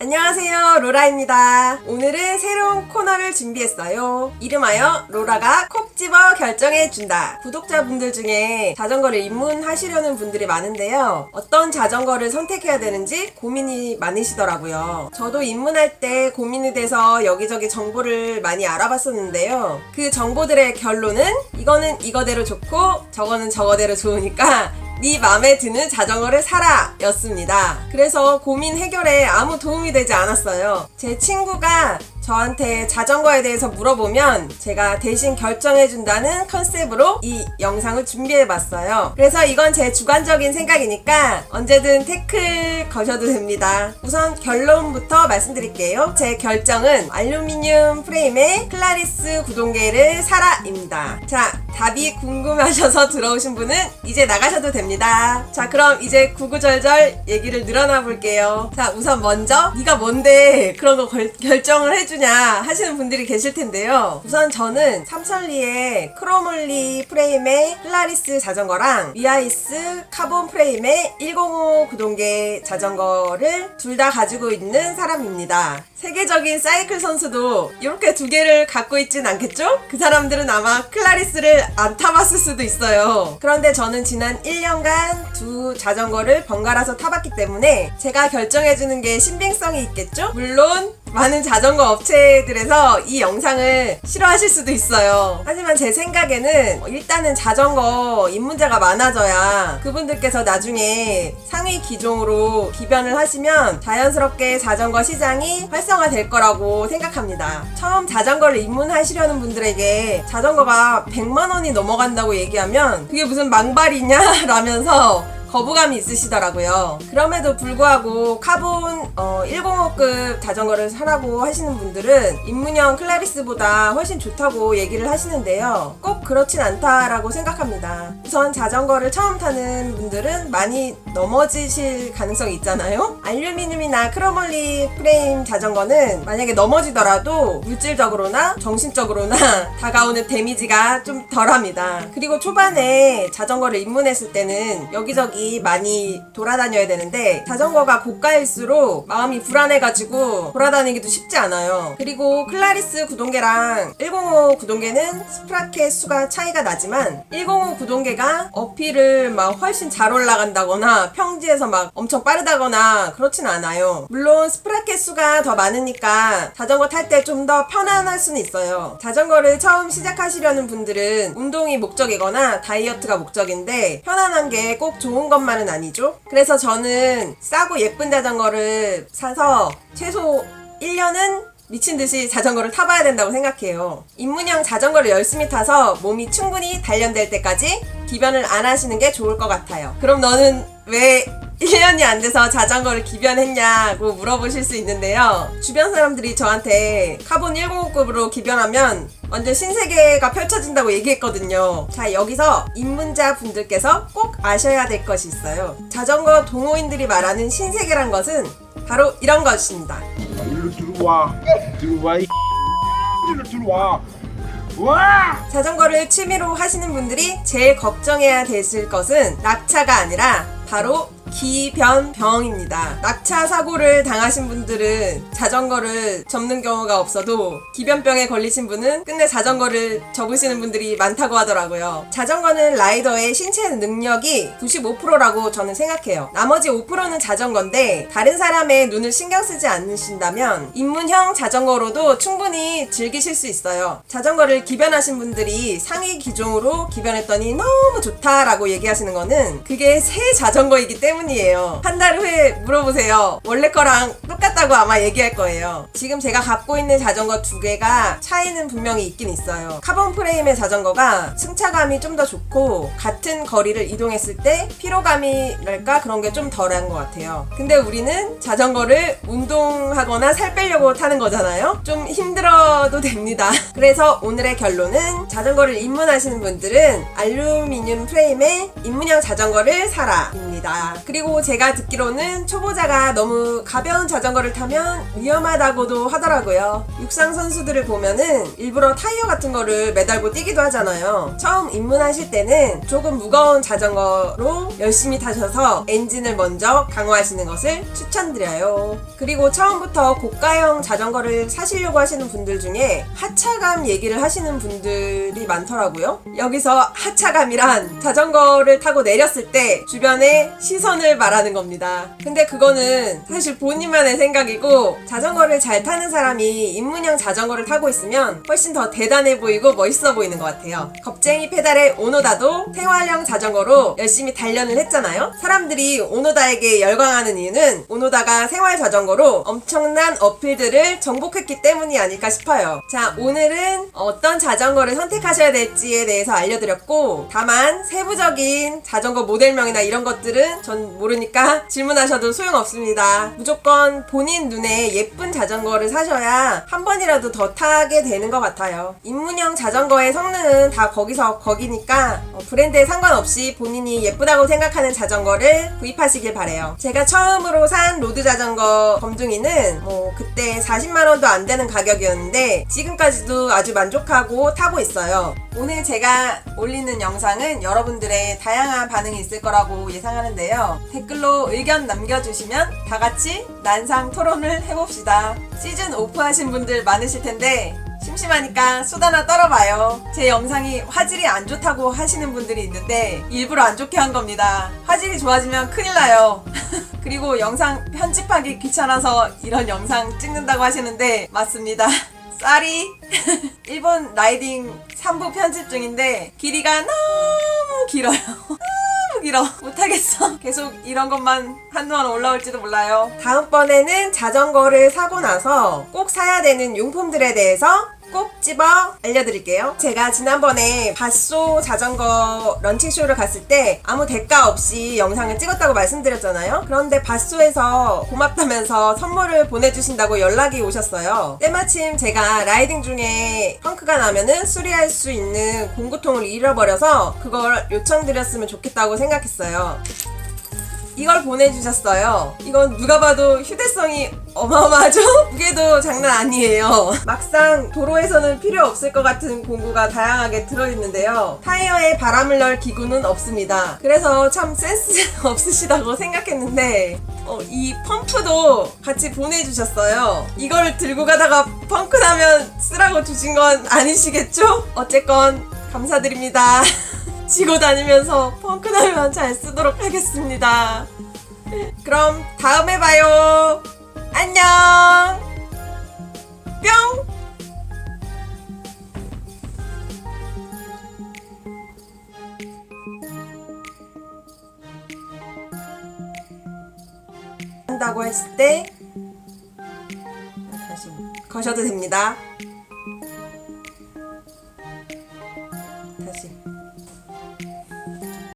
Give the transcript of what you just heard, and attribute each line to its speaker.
Speaker 1: 안녕하세요, 로라입니다. 오늘은 새로운 코너를 준비했어요. 이름하여 로라가 콕 집어 결정해준다. 구독자분들 중에 자전거를 입문하시려는 분들이 많은데요. 어떤 자전거를 선택해야 되는지 고민이 많으시더라고요. 저도 입문할 때 고민이 돼서 여기저기 정보를 많이 알아봤었는데요. 그 정보들의 결론은 이거는 이거대로 좋고 저거는 저거대로 좋으니까 네 맘에 드는 자전거를 사라 였습니다. 그래서 고민 해결에 아무 도움이 되지 않았어요. 제 친구가 저한테 자전거에 대해서 물어보면 제가 대신 결정해준다는 컨셉으로 이 영상을 준비해봤어요. 그래서 이건 제 주관적인 생각이니까 언제든 태클 거셔도 됩니다. 우선 결론부터 말씀드릴게요. 제 결정은 알루미늄 프레임의 클라리스 구동계를 사라입니다. 자, 답이 궁금하셔서 들어오신 분은 이제 나가셔도 됩니다. 자, 그럼 이제 구구절절 얘기를 늘어나 볼게요. 자, 우선 먼저 네가 뭔데 그런 거 결정을 해주냐 하시는 분들이 계실 텐데요. 우선 저는 삼천리의 크로몰리 프레임의 클라리스 자전거랑 위아이스 카본 프레임의 105 구동계 자전거를 둘 다 가지고 있는 사람입니다. 세계적인 사이클 선수도 이렇게 두 개를 갖고 있진 않겠죠? 그 사람들은 아마 클라리스를 안 타봤을 수도 있어요. 그런데 저는 지난 1년간 두 자전거를 번갈아서 타봤기 때문에 제가 결정해주는 게 신빙성이 있겠죠? 물론 많은 자전거 업체들에서 이 영상을 싫어하실 수도 있어요. 하지만 제 생각에는 일단은 자전거 입문자가 많아져야 그분들께서 나중에 상위 기종으로 기변을 하시면 자연스럽게 자전거 시장이 활성화될 거라고 생각합니다. 처음 자전거를 입문하시려는 분들에게 자전거가 100만 원이 넘어간다고 얘기하면 그게 무슨 망발이냐 라면서 거부감이 있으시더라고요. 그럼에도 불구하고 카본 105급 자전거를 사라고 하시는 분들은 입문형 클라리스보다 훨씬 좋다고 얘기를 하시는데요. 꼭 그렇진 않다라고 생각합니다. 우선 자전거를 처음 타는 분들은 많이 넘어지실 가능성이 있잖아요. 알루미늄이나 크로몰리 프레임 자전거는 만약에 넘어지더라도 물질적으로나 정신적으로나 다가오는 데미지가 좀 덜합니다. 그리고 초반에 자전거를 입문했을 때는 여기저기 많이 돌아다녀야 되는데 자전거가 고가일수록 마음이 불안해가지고 돌아다니기도 쉽지 않아요. 그리고 클라리스 구동계랑 105 구동계는 스프라켓 수가 차이가 나지만 105 구동계가 어필을 막 훨씬 잘 올라간다거나 평지에서 막 엄청 빠르다거나 그렇진 않아요. 물론 스프라켓 수가 더 많으니까 자전거 탈 때 좀 더 편안할 수는 있어요. 자전거를 처음 시작하시려는 분들은 운동이 목적이거나 다이어트가 목적인데 편안한 게 꼭 좋은 것만은 아니죠. 그래서 저는 싸고 예쁜 자전거를 사서 최소 1년은 미친듯이 자전거를 타봐야 된다고 생각해요. 입문형 자전거를 열심히 타서 몸이 충분히 단련될 때까지 기변을 안 하시는 게 좋을 것 같아요. 그럼 너는 왜 1년이 안 돼서 자전거를 기변했냐고 물어보실 수 있는데요. 주변 사람들이 저한테 카본 105급으로 기변하면 완전 신세계가 펼쳐진다고 얘기했거든요. 자, 여기서 입문자 분들께서 꼭 아셔야 될 것이 있어요. 자전거 동호인들이 말하는 신세계란 것은 바로 이런 것입니다.
Speaker 2: 일로 들어와 이 일로 들어와. 와!
Speaker 1: 자전거를 취미로 하시는 분들이 제일 걱정해야 되실 것은 낙차가 아니라 바로 기변병입니다. 낙차 사고를 당하신 분들은 자전거를 접는 경우가 없어도 기변병에 걸리신 분은 끝내 자전거를 접으시는 분들이 많다고 하더라고요. 자전거는 라이더의 신체 능력이 95%라고 저는 생각해요. 나머지 5%는 자전거인데 다른 사람의 눈을 신경 쓰지 않으신다면 입문형 자전거로도 충분히 즐기실 수 있어요. 자전거를 기변하신 분들이 상위 기종으로 기변했더니 너무 좋다라고 얘기하시는 거는 그게 새 자전거이기 때문이에요. 한 달 후에 물어보세요. 원래 거랑 똑같다고 아마 얘기할 거예요. 지금 제가 갖고 있는 자전거 두 개가 차이는 분명히 있긴 있어요. 카본 프레임의 자전거가 승차감이 좀 더 좋고 같은 거리를 이동했을 때 피로감이랄까 그런 게 좀 덜한 것 같아요. 근데 우리는 자전거를 운동하거나 살 빼려고 타는 거잖아요. 좀 힘들어도 됩니다. 그래서 오늘의 결론은 자전거를 입문하시는 분들은 알루미늄 프레임의 입문형 자전거를 사라 입니다. 있습니다. 그리고 제가 듣기로는 초보자가 너무 가벼운 자전거를 타면 위험하다고도 하더라고요. 육상 선수들을 보면은 일부러 타이어 같은 거를 매달고 뛰기도 하잖아요. 처음 입문하실 때는 조금 무거운 자전거로 열심히 타셔서 엔진을 먼저 강화하시는 것을 추천드려요. 그리고 처음부터 고가형 자전거를 사시려고 하시는 분들 중에 하차감 얘기를 하시는 분들이 많더라고요. 여기서 하차감이란 자전거를 타고 내렸을 때 주변의 시선을 말하는 겁니다. 근데 그거는 사실 본인만의 생각이고, 자전거를 잘 타는 사람이 입문형 자전거를 타고 있으면 훨씬 더 대단해 보이고 멋있어 보이는 것 같아요. 겁쟁이 페달의 오노다도 생활형 자전거로 열심히 단련을 했잖아요. 사람들이 오노다에게 열광하는 이유는 오노다가 생활 자전거로 엄청난 어필들을 정복했기 때문이 아닐까 싶어요. 자, 오늘은 어떤 자전거를 선택하셔야 될지에 대해서 알려드렸고, 다만 세부적인 자전거 모델명이나 이런 것들은 전 모르니까 질문하셔도 소용없습니다. 무조건 본인 눈에 예쁜 자전거를 사셔야 한 번이라도 더 타게 되는 것 같아요. 입문형 자전거의 성능은 다 거기서 거기니까 브랜드에 상관없이 본인이 예쁘다고 생각하는 자전거를 구입하시길 바래요. 제가 처음으로 산 로드 자전거 검둥이는 그때 40만원도 안 되는 가격이었는데 지금까지도 아주 만족하고 타고 있어요. 오늘 제가 올리는 영상은 여러분들의 다양한 반응이 있을 거라고 예상하는데요. 댓글로 의견 남겨주시면 다 같이 난상 토론을 해봅시다. 시즌 오프하신 분들 많으실 텐데 심심하니까 수다나 떨어봐요. 제 영상이 화질이 안 좋다고 하시는 분들이 있는데 일부러 안 좋게 한 겁니다. 화질이 좋아지면 큰일 나요. 그리고 영상 편집하기 귀찮아서 이런 영상 찍는다고 하시는데 맞습니다. 쌀이 일본 라이딩 3부 편집 중인데 길이가 너무 길어요. 너무 길어. 못하겠어. 계속 이런 것만 한동안 올라올지도 몰라요. 다음번에는 자전거를 사고 나서 꼭 사야 되는 용품들에 대해서 꼭 집어 알려드릴게요. 제가 지난번에 밧소 자전거 런칭쇼를 갔을 때 아무 대가 없이 영상을 찍었다고 말씀드렸잖아요. 그런데 밧소에서 고맙다면서 선물을 보내주신다고 연락이 오셨어요. 때마침 제가 라이딩 중에 펑크가 나면은 수리할 수 있는 공구통을 잃어버려서 그걸 요청드렸으면 좋겠다고 생각했어요. 이걸 보내주셨어요. 이건 누가 봐도 휴대성이 어마어마하죠? 무게도 장난 아니에요. 막상 도로에서는 필요 없을 것 같은 공구가 다양하게 들어있는데요. 타이어에 바람을 넣을 기구는 없습니다. 그래서 참 센스 없으시다고 생각했는데 이 펌프도 같이 보내주셨어요. 이걸 들고 가다가 펑크 나면 쓰라고 주신 건 아니시겠죠? 어쨌건 감사드립니다. 지고 다니면서 펑크 나면 잘 쓰도록 하겠습니다. 그럼 다음에 봐요. 안녕. 뿅. 한다고 했을 때 다시 거셔도 됩니다. 다시